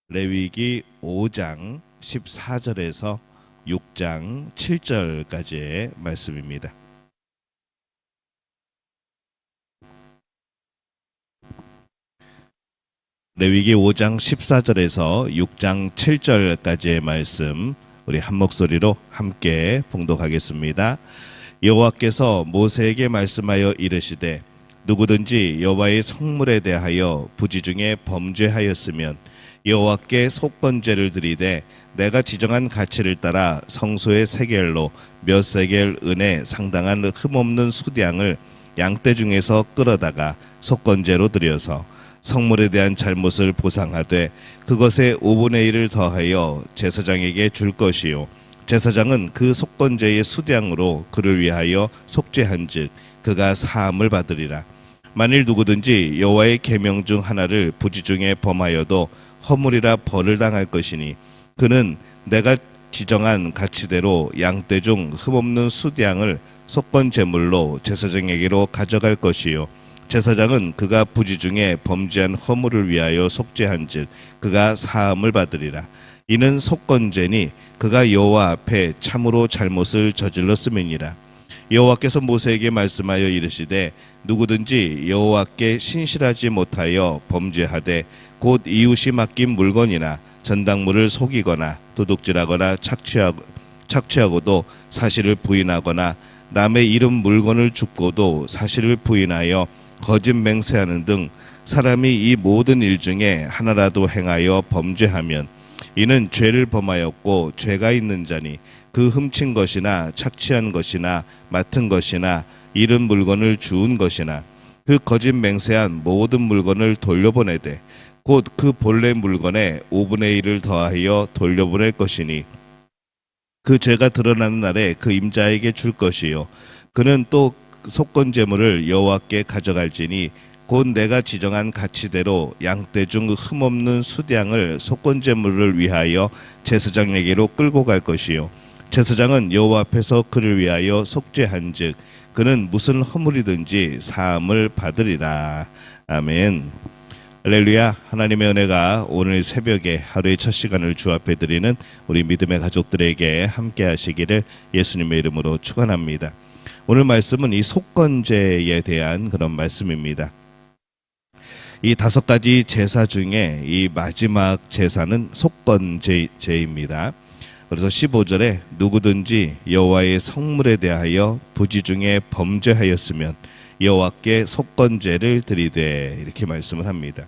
레위기 5장 14절에서 6장 7절까지의 말씀입니다. 레위기 5장 14절에서 6장 7절까지의 말씀 우리 한 목소리로 함께 봉독하겠습니다. 여호와께서 모세에게 말씀하여 이르시되 누구든지 여호와의 성물에 대하여 부지 중에 범죄하였으면 여호와께 속건제를 드리되 내가 지정한 가치를 따라 성소의 세겔로 몇 세겔 은에 상당한 흠없는 수량을 양떼 중에서 끌어다가 속건제로 드려서 성물에 대한 잘못을 보상하되 그것의 5분의 1을 더하여 제사장에게 줄 것이요 제사장은 그 속건제의 수량으로 그를 위하여 속죄한즉 그가 사함을 받으리라. 만일 누구든지 여호와의 계명 중 하나를 부지 중에 범하여도 허물이라 벌을 당할 것이니 그는 내가 지정한 가치대로 양떼 중 흠없는 수량을 속건 제물로 제사장에게로 가져갈 것이요 제사장은 그가 부지 중에 범죄한 허물을 위하여 속죄한즉 그가 사함을 받으리라. 이는 속건제니 그가 여호와 앞에 참으로 잘못을 저질렀음이니라. 여호와께서 모세에게 말씀하여 이르시되 누구든지 여호와께 신실하지 못하여 범죄하되 곧 이웃이 맡긴 물건이나 전당물을 속이거나 도둑질하거나 착취하고도 사실을 부인하거나 남의 이름 물건을 줍고도 사실을 부인하여 거짓 맹세하는 등 사람이 이 모든 일 중에 하나라도 행하여 범죄하면 이는 죄를 범하였고 죄가 있는 자니 그 훔친 것이나 착취한 것이나 맡은 것이나 잃은 물건을 주운 것이나 그 거짓 맹세한 모든 물건을 돌려보내되 곧 그 본래 물건의 5분의 1을 더하여 돌려보낼 것이니 그 죄가 드러나는 날에 그 임자에게 줄 것이요 그는 또 속건 제물을 여호와께 가져갈지니 곧 내가 지정한 가치대로 양떼 중 흠없는 수량을 속건 제물을 위하여 제사장에게로 끌고 갈 것이요 제사장은 여호와 앞에서 그를 위하여 속죄한즉 그는 무슨 허물이든지 사함을 받으리라. 아멘. 할렐루야. 하나님의 은혜가 오늘 새벽에 하루의 첫 시간을 주 앞에 드리는 우리 믿음의 가족들에게 함께 하시기를 예수님의 이름으로 축원합니다. 오늘 말씀은 이 속건제에 대한 그런 말씀입니다. 이 5가지 제사 중에 이 마지막 제사는 속건제입니다. 그래서 15절에 누구든지 여호와의 성물에 대하여 부지 중에 범죄하였으면 여호와께 속건제를 드리되 이렇게 말씀을 합니다.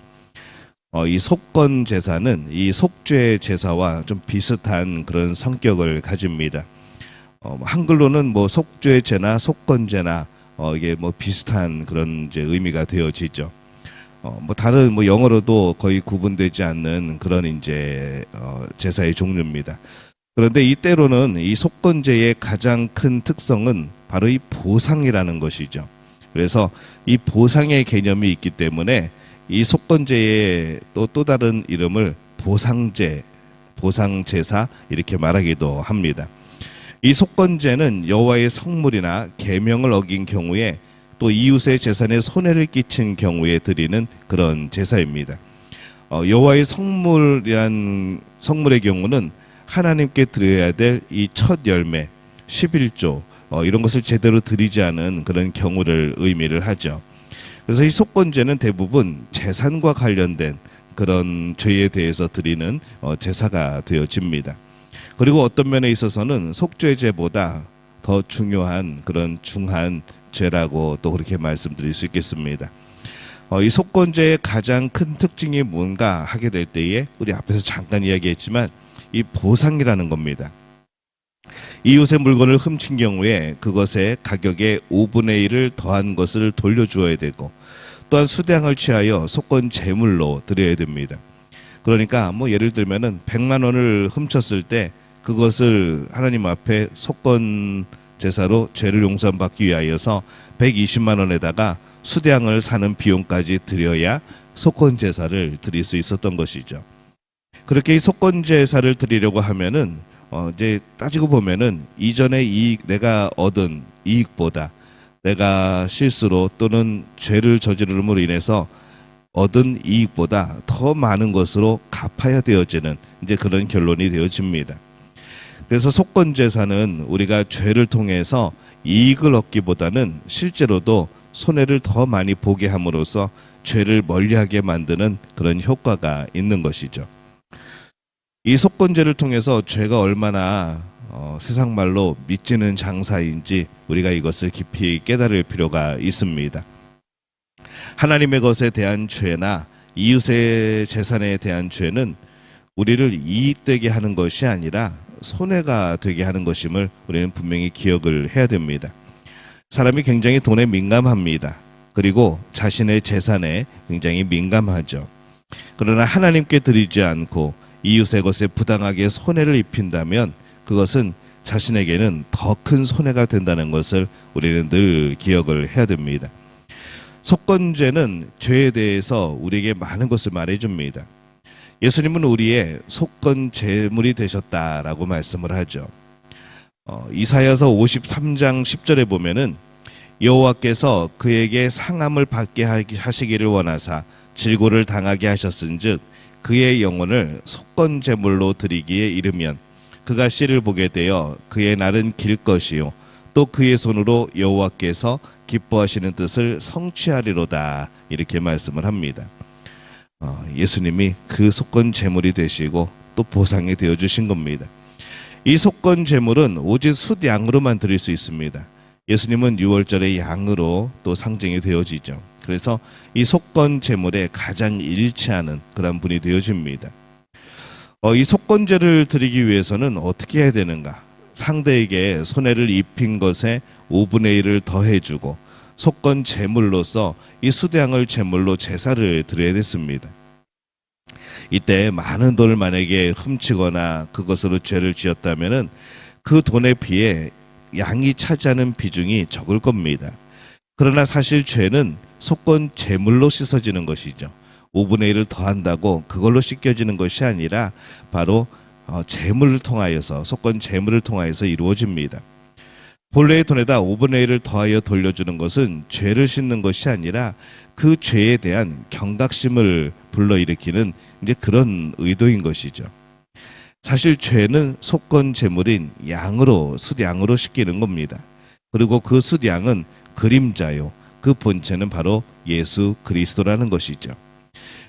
이 속건 제사는 이 속죄 제사와 좀 비슷한 그런 성격을 가집니다. 한글로는 뭐 속죄제나 속건제나 이게 뭐 비슷한 그런 이제 의미가 되어지죠. 뭐 다른 뭐 영어로도 거의 구분되지 않는 그런 이제 제사의 종류입니다. 그런데 이때로는 이 속건제의 가장 큰 특성은 바로 이 보상이라는 것이죠. 그래서 이 보상의 개념이 있기 때문에 이 속건제의 또 다른 이름을 보상제, 보상제사 이렇게 말하기도 합니다. 이 속건제는 여호와의 성물이나 계명을 어긴 경우에 또 이웃의 재산에 손해를 끼친 경우에 드리는 그런 제사입니다. 여호와의 성물의 경우는 하나님께 드려야 될 이 첫 열매, 11조 이런 것을 제대로 드리지 않은 그런 경우를 의미를 하죠. 그래서 이 속건제는 대부분 재산과 관련된 그런 죄에 대해서 드리는 제사가 되어집니다. 그리고 어떤 면에 있어서는 속죄제보다 더 중요한 그런 중한 죄라고 또 그렇게 말씀드릴 수 있겠습니다. 이 속건제의 가장 큰 특징이 뭔가 하게 될 때에 우리 앞에서 잠깐 이야기했지만 이 보상이라는 겁니다. 이웃의 물건을 훔친 경우에 그것의 가격의 5분의 1을 더한 것을 돌려주어야 되고 또한 수량을 취하여 속건 제물로 드려야 됩니다. 그러니까 뭐 예를 들면은 100만 원을 훔쳤을 때 그것을 하나님 앞에 속건 제사로 죄를 용서받기 위하여서 120만 원에다가 수량을 사는 비용까지 드려야 속건 제사를 드릴 수 있었던 것이죠. 그렇게 이 속건 제사를 드리려고 하면은 이제 따지고 보면은 이전에 내가 얻은 이익보다 내가 실수로 또는 죄를 저지름으로 인해서 얻은 이익보다 더 많은 것으로 갚아야 되어지는 이제 그런 결론이 되어집니다. 그래서 속건제사는 우리가 죄를 통해서 이익을 얻기보다는 실제로도 손해를 더 많이 보게 함으로써 죄를 멀리하게 만드는 그런 효과가 있는 것이죠. 이 속건제를 통해서 죄가 얼마나 세상 말로 미치는 장사인지 우리가 이것을 깊이 깨달을 필요가 있습니다. 하나님의 것에 대한 죄나 이웃의 재산에 대한 죄는 우리를 이익되게 하는 것이 아니라 손해가 되게 하는 것임을 우리는 분명히 기억을 해야 됩니다. 사람이 굉장히 돈에 민감합니다. 그리고 자신의 재산에 굉장히 민감하죠. 그러나 하나님께 드리지 않고 이웃의 것에 부당하게 손해를 입힌다면 그것은 자신에게는 더 큰 손해가 된다는 것을 우리는 늘 기억을 해야 됩니다. 속건죄는 죄에 대해서 우리에게 많은 것을 말해줍니다. 예수님은 우리의 속건 제물이 되셨다라고 말씀을 하죠. 이사야서 53장 10절에 보면은 여호와께서 그에게 상함을 받게 하시기를 원하사 질고를 당하게 하셨은즉 그의 영혼을 속건 제물로 드리기에 이르면 그가 씨를 보게 되어 그의 날은 길 것이요 또 그의 손으로 여호와께서 기뻐하시는 뜻을 성취하리로다 이렇게 말씀을 합니다. 예수님이 그 속건 제물이 되시고 또 보상이 되어 주신 겁니다. 이 속건 제물은 오직 숫양으로만 드릴 수 있습니다. 예수님은 유월절의 양으로 또 상징이 되어지죠. 그래서 이 속건 제물에 가장 일치하는 그런 분이 되어집니다. 이 속건제를 드리기 위해서는 어떻게 해야 되는가? 상대에게 손해를 입힌 것에 5분의 1을 더해주고 속건 제물로서 이 수대양을 제물로 제사를 드려야 됐습니다. 이때 많은 돈을 만약에 훔치거나 그것으로 죄를 지었다면은 그 돈에 비해 양이 차지하는 비중이 적을 겁니다. 그러나 사실 죄는 속건 제물로 씻어지는 것이죠. 5분의 1을 더한다고 그걸로 씻겨지는 것이 아니라 바로 제물을 통하여서 속건 제물을 통하여서 이루어집니다. 본래의 돈에다 5분의 1을 더하여 돌려주는 것은 죄를 씻는 것이 아니라 그 죄에 대한 경각심을 불러일으키는 이제 그런 의도인 것이죠. 사실 죄는 속건 제물인 양으로 숫양으로 씻기는 겁니다. 그리고 그 숫양은 그림자요. 그 본체는 바로 예수 그리스도라는 것이죠.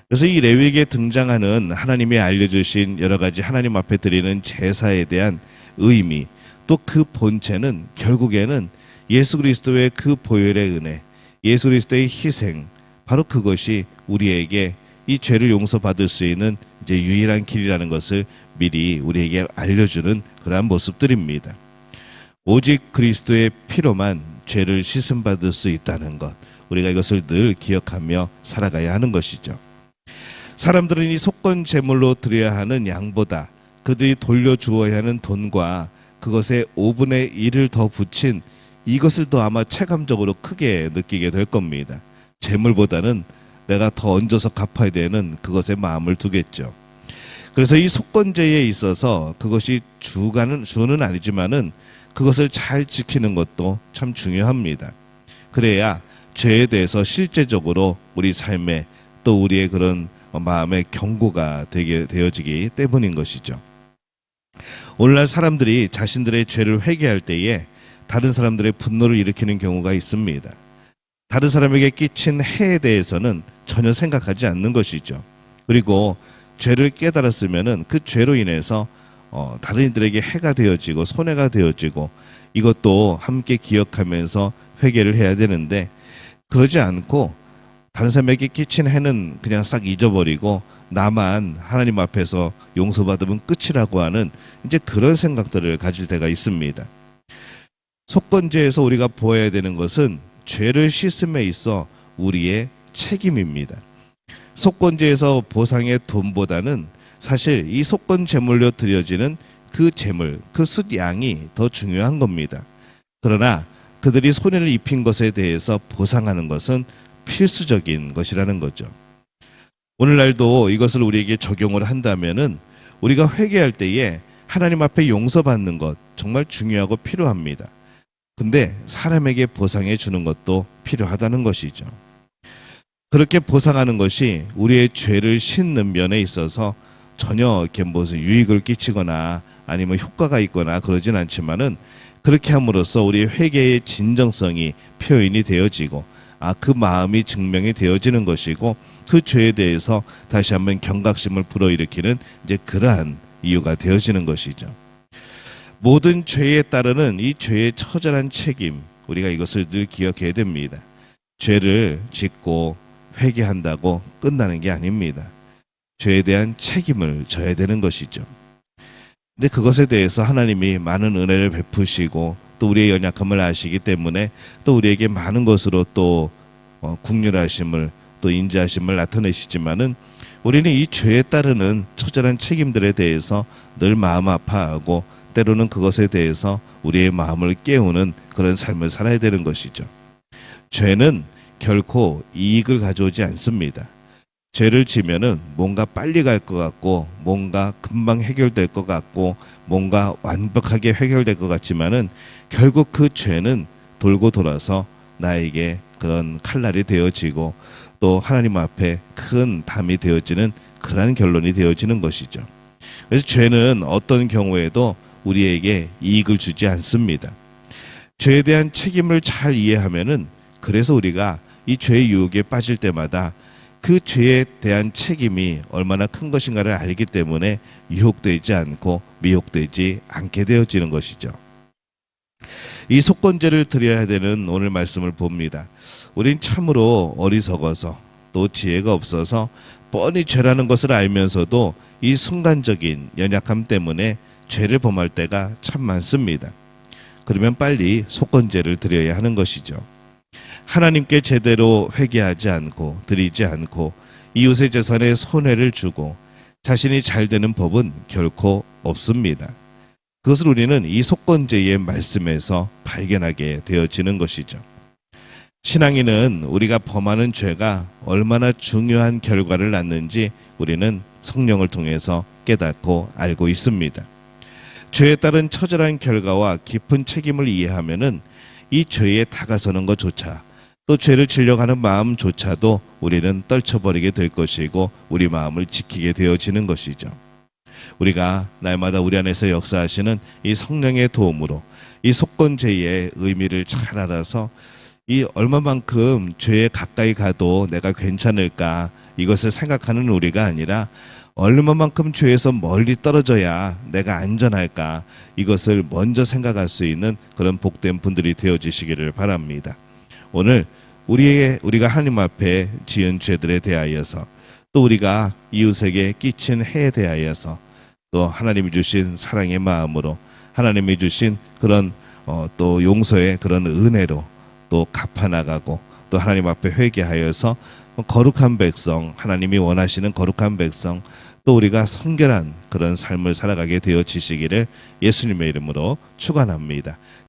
그래서 이 레위기에 등장하는 하나님이 알려주신 여러 가지 하나님 앞에 드리는 제사에 대한 의미 또 그 본체는 결국에는 예수 그리스도의 그 보혈의 은혜 예수 그리스도의 희생 바로 그것이 우리에게 이 죄를 용서받을 수 있는 이제 유일한 길이라는 것을 미리 우리에게 알려주는 그러한 모습들입니다. 오직 그리스도의 피로만 죄를 씻음받을 수 있다는 것 우리가 이것을 늘 기억하며 살아가야 하는 것이죠. 사람들은 이 속건 제물로 드려야 하는 양보다 그들이 돌려주어야 하는 돈과 그것에 5분의 1을 더 붙인 이것을 더 아마 체감적으로 크게 느끼게 될 겁니다. 제물보다는 내가 더 얹어서 갚아야 되는 그것에 마음을 두겠죠. 그래서 이 속건제에 있어서 그것이 주는 아니지만은 그것을 잘 지키는 것도 참 중요합니다. 그래야 죄에 대해서 실제적으로 우리 삶에 또 우리의 그런 마음의 경고가 되게 되어지기 때문인 것이죠. 오늘날 사람들이 자신들의 죄를 회개할 때에 다른 사람들의 분노를 일으키는 경우가 있습니다. 다른 사람에게 끼친 해에 대해서는 전혀 생각하지 않는 것이죠. 그리고 죄를 깨달았으면은 그 죄로 인해서 다른 이들에게 해가 되어지고 손해가 되어지고 이것도 함께 기억하면서 회개를 해야 되는데 그러지 않고 다른 사람에게 끼친 해는 그냥 싹 잊어버리고 나만 하나님 앞에서 용서받으면 끝이라고 하는 이제 그런 생각들을 가질 때가 있습니다. 속건제에서 우리가 보아야 되는 것은 죄를 씻음에 있어 우리의 책임입니다. 속건제에서 보상의 돈보다는 사실 이 속건 제물로 드려지는 그 제물, 그 숫양이 더 중요한 겁니다. 그러나 그들이 손해를 입힌 것에 대해서 보상하는 것은 필수적인 것이라는 거죠. 오늘날도 이것을 우리에게 적용을 한다면은 우리가 회개할 때에 하나님 앞에 용서받는 것 정말 중요하고 필요합니다. 근데 사람에게 보상해 주는 것도 필요하다는 것이죠. 그렇게 보상하는 것이 우리의 죄를 씻는 면에 있어서 전혀 이렇게 무슨 유익을 끼치거나 아니면 효과가 있거나 그러진 않지만은 그렇게 함으로써 우리 회개의 진정성이 표현이 되어지고 그 마음이 증명이 되어지는 것이고 그 죄에 대해서 다시 한번 경각심을 불어일으키는 이제 그러한 이유가 되어지는 것이죠. 모든 죄에 따르는 이 죄의 처절한 책임, 우리가 이것을 늘 기억해야 됩니다. 죄를 짓고 회개한다고 끝나는 게 아닙니다. 죄에 대한 책임을 져야 되는 것이죠. 근데 그것에 대해서 하나님이 많은 은혜를 베푸시고 또 우리의 연약함을 아시기 때문에 또 우리에게 많은 것으로 또 긍휼하심을 또 인자하심을 나타내시지만은 우리는 이 죄에 따르는 처절한 책임들에 대해서 늘 마음 아파하고 때로는 그것에 대해서 우리의 마음을 깨우는 그런 삶을 살아야 되는 것이죠. 죄는 결코 이익을 가져오지 않습니다. 죄를 지면은 뭔가 빨리 갈 것 같고 뭔가 금방 해결될 것 같고 뭔가 완벽하게 해결될 것 같지만은 결국 그 죄는 돌고 돌아서 나에게 그런 칼날이 되어지고 또 하나님 앞에 큰 담이 되어지는 그러한 결론이 되어지는 것이죠. 그래서 죄는 어떤 경우에도 우리에게 이익을 주지 않습니다. 죄에 대한 책임을 잘 이해하면은 그래서 우리가 이 죄의 유혹에 빠질 때마다 그 죄에 대한 책임이 얼마나 큰 것인가를 알기 때문에 유혹되지 않고 미혹되지 않게 되어지는 것이죠. 이 속건제를 드려야 되는 오늘 말씀을 봅니다. 우린 참으로 어리석어서 또 지혜가 없어서 뻔히 죄라는 것을 알면서도 이 순간적인 연약함 때문에 죄를 범할 때가 참 많습니다. 그러면 빨리 속건제를 드려야 하는 것이죠. 하나님께 제대로 회개하지 않고 드리지 않고 이웃의 재산에 손해를 주고 자신이 잘 되는 법은 결코 없습니다. 그것을 우리는 이 속건제의 말씀에서 발견하게 되어지는 것이죠. 신앙인은 우리가 범하는 죄가 얼마나 중요한 결과를 낳는지 우리는 성령을 통해서 깨닫고 알고 있습니다. 죄에 따른 처절한 결과와 깊은 책임을 이해하면은 이 죄에 다가서는 것조차 또 죄를 지려고 하는 마음조차도 우리는 떨쳐버리게 될 것이고 우리 마음을 지키게 되어지는 것이죠. 우리가 날마다 우리 안에서 역사하시는 이 성령의 도움으로 이 속건제의 의미를 잘 알아서 이 얼마만큼 죄에 가까이 가도 내가 괜찮을까 이것을 생각하는 우리가 아니라 얼마만큼 죄에서 멀리 떨어져야 내가 안전할까 이것을 먼저 생각할 수 있는 그런 복된 분들이 되어주시기를 바랍니다. 오늘 우리가 하나님 앞에 지은 죄들에 대하여서 또 우리가 이웃에게 끼친 해에 대하여서 또 하나님이 주신 사랑의 마음으로 하나님이 주신 그런 또 용서의 그런 은혜로 또 갚아나가고 또 하나님 앞에 회개하여서 거룩한 백성, 하나님이 원하시는 거룩한 백성, 또 우리가 성결한 그런 삶을 살아가게 되어지시기를 예수님의 이름으로 축원합니다.